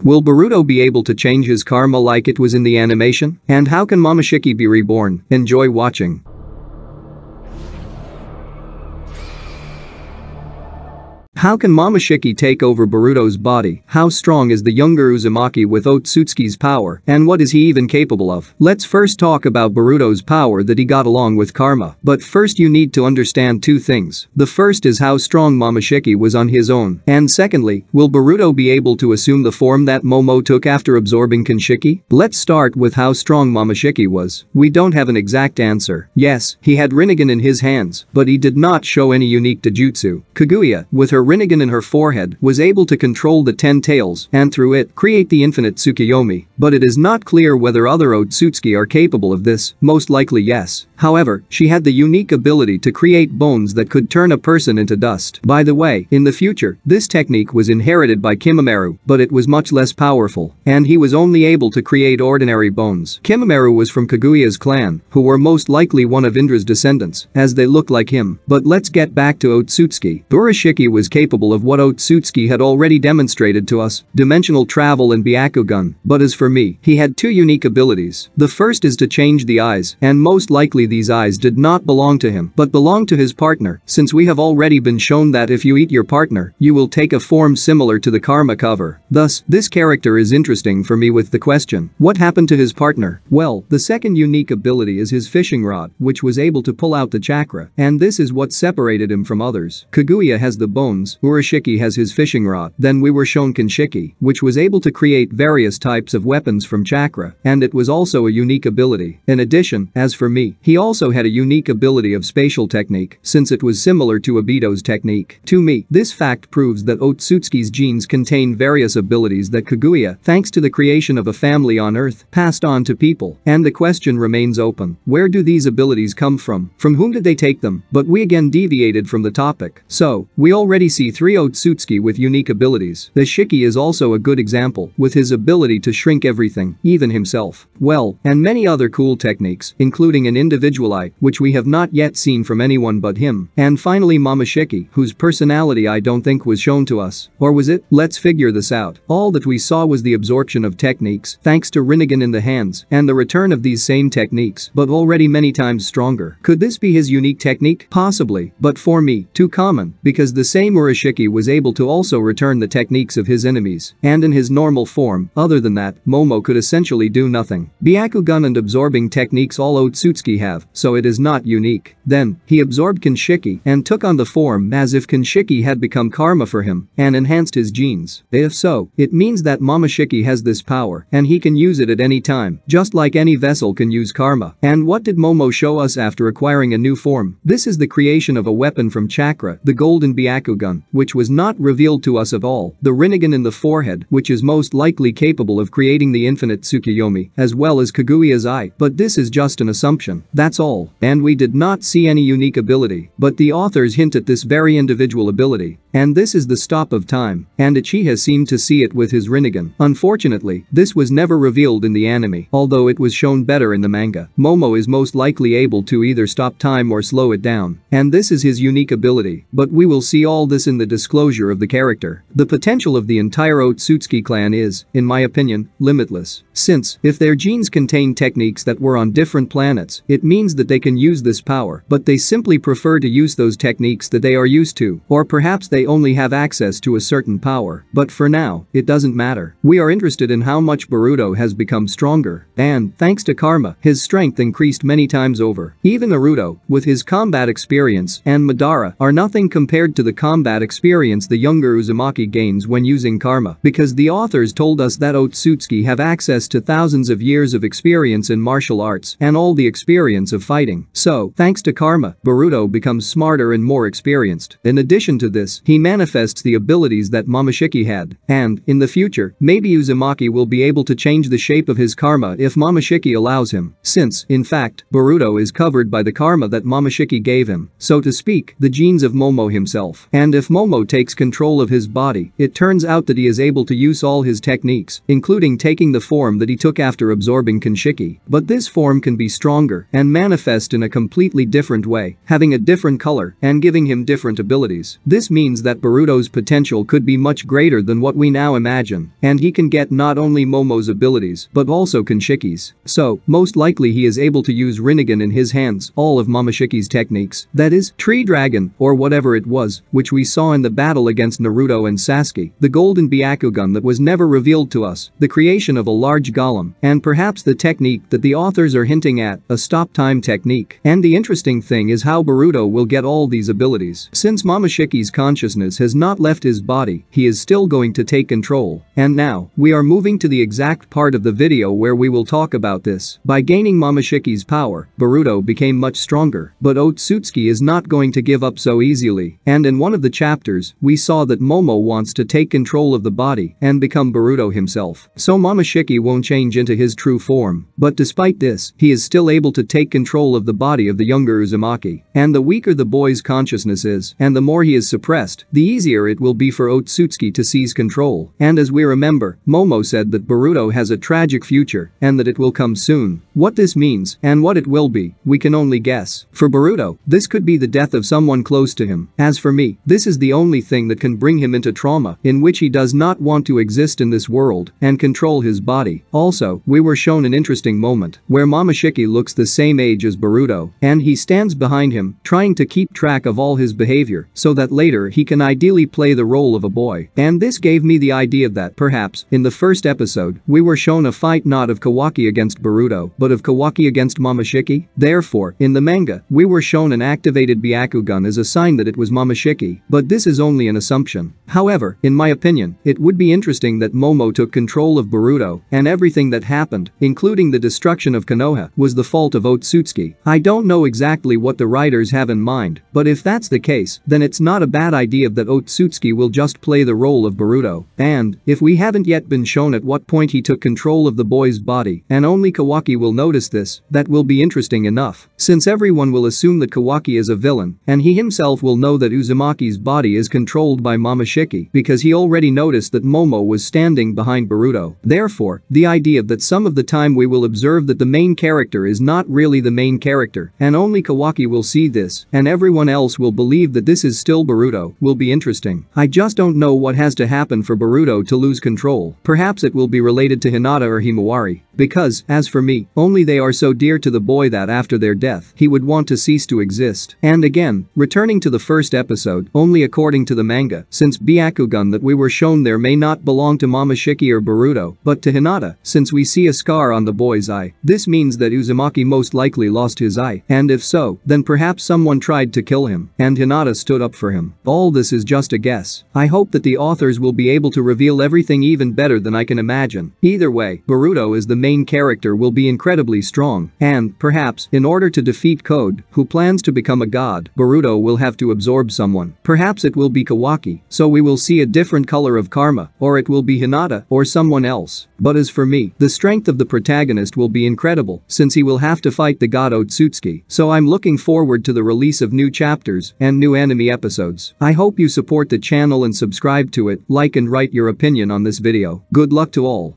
Will Boruto be able to change his karma like it was in the animation? And how can Momoshiki be reborn? Enjoy watching. How can Momoshiki take over Boruto's body? How strong is the younger Uzumaki with Otsutsuki's power, and what is he even capable of? Let's first talk about Boruto's power that he got along with karma. But first you need to understand two things. The first is how strong Momoshiki was on his own, and secondly, will Boruto be able to assume the form that Momo took after absorbing Kinshiki? Let's start with how strong Momoshiki was. We don't have an exact answer. Yes, he had Rinnegan in his hands, but he did not show any unique Taijutsu. Kaguya, with her Rinnegan in her forehead, was able to control the 10 tails and through it create the infinite Tsukiyomi, but it is not clear whether other Otsutsuki are capable of this, most likely yes. However, she had the unique ability to create bones that could turn a person into dust. By the way, in the future, this technique was inherited by Kimameru, but it was much less powerful, and he was only able to create ordinary bones. Kimameru was from Kaguya's clan, who were most likely one of Indra's descendants, as they look like him. But let's get back to Otsutsuki. Urashiki was capable of what Otsutsuki had already demonstrated to us, dimensional travel and Byakugan, but as for me, he had two unique abilities. The first is to change the eyes, and most likely these eyes did not belong to him, but belonged to his partner, since we have already been shown that if you eat your partner, you will take a form similar to the karma cover. Thus, this character is interesting for me with the question, what happened to his partner? Well, the second unique ability is his fishing rod, which was able to pull out the chakra, and this is what separated him from others. Kaguya has the bones, Urashiki has his fishing rod, then we were shown Kinshiki, which was able to create various types of weapons from chakra, and it was also a unique ability. In addition, as for me, he also had a unique ability of spatial technique, since it was similar to Obito's technique. To me, this fact proves that Otsutsuki's genes contain various abilities that Kaguya, thanks to the creation of a family on Earth, passed on to people, and the question remains open. Where do these abilities come from? From whom did they take them? But we again deviated from the topic. So, we already see 3 Otsutsuki with unique abilities. The Shiki is also a good example, with his ability to shrink everything, even himself. Well, and many other cool techniques, including an individual eye, which we have not yet seen from anyone but him. And finally Momoshiki, whose personality I don't think was shown to us. Or was it? Let's figure this out. All that we saw was the absorption of techniques, thanks to Rinnegan in the hands, and the return of these same techniques, but already many times stronger. Could this be his unique technique? Possibly, but for me, too common, because the same Urashiki was able to also return the techniques of his enemies, and in his normal form. Other than that, Momo could essentially do nothing. Byakugan and absorbing techniques all Otsutsuki have, so it is not unique. Then, he absorbed Kinshiki and took on the form as if Kinshiki had become karma for him and enhanced his genes. If so, it means that Momoshiki has this power and he can use it at any time, just like any vessel can use karma. And what did Momo show us after acquiring a new form? This is the creation of a weapon from chakra, the golden Byakugan, which was not revealed to us at all. The Rinnegan in the forehead, which is most likely capable of creating the infinite Tsukiyomi, as well as Kaguya's eye, but this is just an assumption. That's all. And we did not see any unique ability, but the authors hint at this very individual ability. And this is the stop of time, and Uchiha seemed to see it with his Rinnegan. Unfortunately, this was never revealed in the anime, although it was shown better in the manga. Momo is most likely able to either stop time or slow it down, and this is his unique ability, but we will see all this in the disclosure of the character. The potential of the entire Otsutsuki clan is, in my opinion, limitless. Since, if their genes contain techniques that were on different planets, it means that they can use this power, but they simply prefer to use those techniques that they are used to, or perhaps they only have access to a certain power. But for now, it doesn't matter. We are interested in how much Boruto has become stronger, and, thanks to karma, his strength increased many times over. Even Naruto, with his combat experience, and Madara, are nothing compared to the combat experience the younger Uzumaki gains when using karma, because the authors told us that Otsutsuki have access to thousands of years of experience in martial arts and all the experience of fighting. So, thanks to karma, Boruto becomes smarter and more experienced. In addition to this, he manifests the abilities that Momoshiki had, and, in the future, maybe Uzumaki will be able to change the shape of his karma if Momoshiki allows him, since, in fact, Boruto is covered by the karma that Momoshiki gave him, so to speak, the genes of Momo himself. And if Momo takes control of his body, it turns out that he is able to use all his techniques, including taking the form that he took after absorbing Kinshiki. But this form can be stronger and manifest in a completely different way, having a different color and giving him different abilities. This means means that Boruto's potential could be much greater than what we now imagine, and he can get not only Momo's abilities but also Kanshiki's. So, most likely he is able to use Rinnegan in his hands, all of Momoshiki's techniques, that is, Tree Dragon, or whatever it was, which we saw in the battle against Naruto and Sasuke, the golden Byakugan that was never revealed to us, the creation of a large golem, and perhaps the technique that the authors are hinting at, a stop-time technique. And the interesting thing is how Boruto will get all these abilities. Since Momoshiki's consciousness has not left his body, he is still going to take control. And now, we are moving to the exact part of the video where we will talk about this. By gaining Momoshiki's power, Boruto became much stronger, but Otsutsuki is not going to give up so easily. And in one of the chapters, we saw that Momo wants to take control of the body and become Boruto himself. So Momoshiki won't change into his true form. But despite this, he is still able to take control of the body of the younger Uzumaki. And the weaker the boy's consciousness is, and the more he is suppressed, the easier it will be for Otsutsuki to seize control. And as we remember, Momo said that Boruto has a tragic future and that it will come soon. What this means and what it will be, we can only guess. For Boruto, this could be the death of someone close to him. As for me, this is the only thing that can bring him into trauma in which he does not want to exist in this world and control his body. Also, we were shown an interesting moment where Momoshiki looks the same age as Boruto and he stands behind him trying to keep track of all his behavior so that later he can ideally play the role of a boy. And this gave me the idea that perhaps in the first episode we were shown a fight not of Kawaki against Boruto but of Kawaki against Momoshiki. Therefore, in the manga, we were shown an activated Byakugan as a sign that it was Momoshiki, but this is only an assumption. However, in my opinion, it would be interesting that Momo took control of Boruto and everything that happened, including the destruction of Konoha, was the fault of Otsutsuki. I don't know exactly what the writers have in mind, but if that's the case, then it's not a bad idea that Otsutsuki will just play the role of Boruto. And, if we haven't yet been shown at what point he took control of the boy's body, and only Kawaki will notice this, that will be interesting enough, since everyone will assume that Kawaki is a villain, and he himself will know that Uzumaki's body is controlled by Momoshiki because he already noticed that Momo was standing behind Boruto. Therefore, the idea that some of the time we will observe that the main character is not really the main character, and only Kawaki will see this, and everyone else will believe that this is still Boruto, will be interesting. I just don't know what has to happen for Boruto to lose control. Perhaps it will be related to Hinata or Himawari, because, as for me, only they are so dear to the boy that after their death, he would want to cease to exist. And again, returning to the first episode, only according to the manga, since Byakugan that we were shown there may not belong to Momoshiki or Boruto, but to Hinata, since we see a scar on the boy's eye. This means that Uzumaki most likely lost his eye, and if so, then perhaps someone tried to kill him, and Hinata stood up for him. All this is just a guess. I hope that the authors will be able to reveal everything even better than I can imagine. Either way, Boruto as the main character will be incredibly strong, and, perhaps, in order to defeat Code, who plans to become a god, Boruto will have to absorb someone. Perhaps it will be Kawaki, so we will see a different color of karma, or it will be Hinata, or someone else. But as for me, the strength of the protagonist will be incredible, since he will have to fight the god Otsutsuki, so I'm looking forward to the release of new chapters and new anime episodes. I hope you support the channel and subscribe to it, like and write your opinion on this video. Good luck to all.